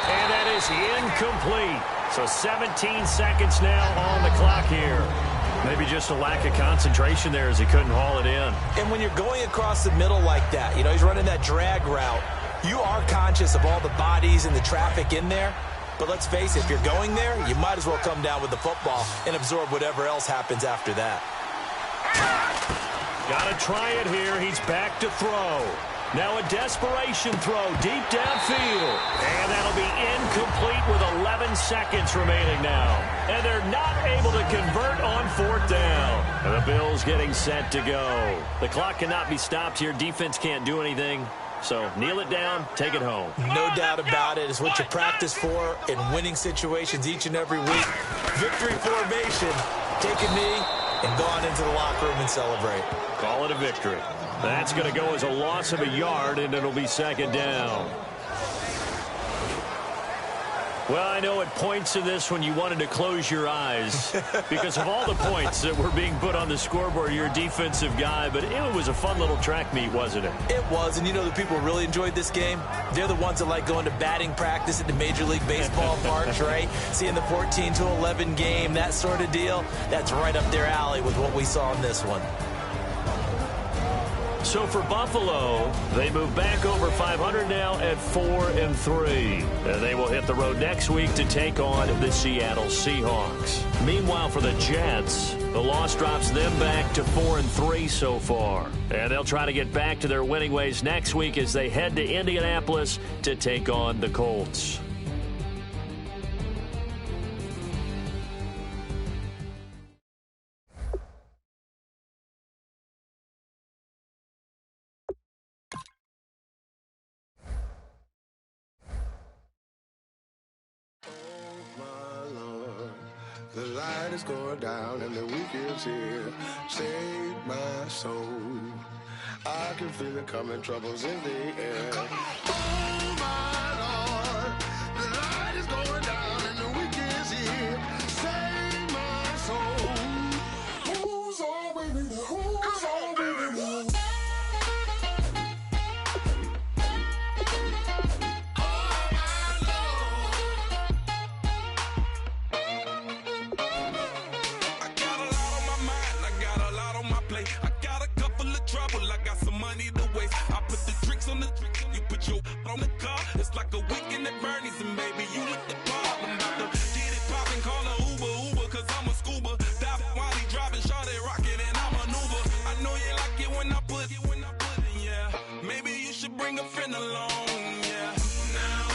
And that is incomplete. So 17 seconds now on the clock here. Maybe just a lack of concentration there as he couldn't haul it in. And when you're going across the middle like that, you know, he's running that drag route. You are conscious of all the bodies and the traffic in there. But let's face it, if you're going there, you might as well come down with the football and absorb whatever else happens after that. Got to try it here. He's back to throw. Now a desperation throw deep downfield. And that'll be incomplete with 11 seconds remaining now. And they're not able to convert on fourth down. And the Bills getting set to go. The clock cannot be stopped here. Defense can't do anything. So kneel it down, take it home. No doubt about it. It's what you practice for in winning situations each and every week. Victory formation. Take a knee and go on into the locker room and celebrate. Call it a victory. That's going to go as a loss of a yard, and it'll be second down. Well, I know at points in this when you wanted to close your eyes because of all the points that were being put on the scoreboard, you're a defensive guy, but it was a fun little track meet, wasn't it? It was, and you know the people who really enjoyed this game? They're the ones that like going to batting practice at the Major League Baseball parks, right? Seeing the 14-11 game, that sort of deal. That's right up their alley with what we saw in this one. So for Buffalo, they move back over 500 now at 4-3. And they will hit the road next week to take on the Seattle Seahawks. Meanwhile, for the Jets, the loss drops them back to 4-3 so far. And they'll try to get back to their winning ways next week as they head to Indianapolis to take on the Colts. The light is going down and the weekend's here. Save my soul. I can feel it coming, troubles in the air. Oh my Lord, the light is going down and the weekend's here. Save my soul. Who's all waiting? Who's all waiting? Oh my Lord. Money to waste. I put the tricks on the trick. You put your on the car. It's like a weekend at Bernie's, and baby, you with the pop. I'm about to get it poppin', call a Uber, cause I'm a scuba. Dive while he driving, shawty rockin', and I maneuver. I know you like it when I put it, yeah. Maybe you should bring a friend along, yeah. Now,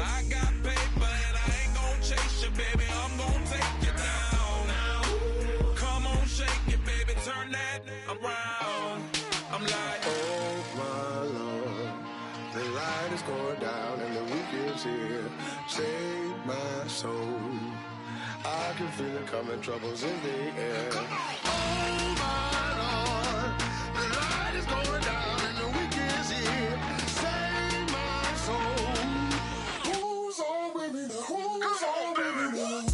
I got paper and I ain't gon' chase you, baby. I'm gon' take you down. Now, come on, shake it, baby. Turn that around. I'm like, oh my Lord, the light is going down and the weekend's here. Save my soul. I can feel it coming, troubles in the air. Oh my Lord, the light is going down and the weekend's here. Save my soul. Who's all winning? Who's all winning?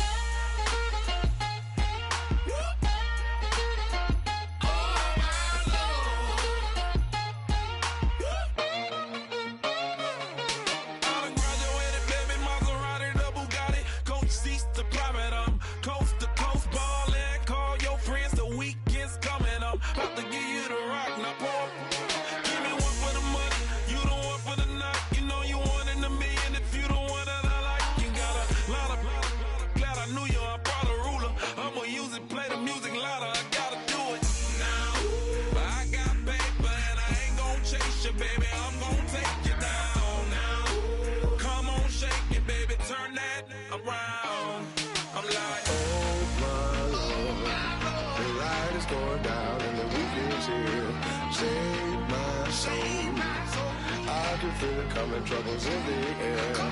is going down and the weekend's here. Save my soul. I can feel it coming, troubles in the air. Oh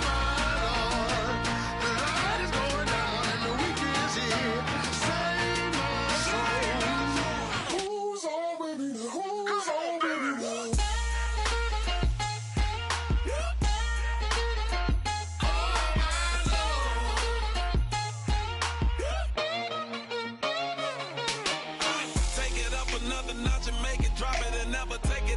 my Lord, the night is going down and the weekend's here. Save my soul. Who's on with me now? Who's on with me now? Take it up another notch and make it drop it and never take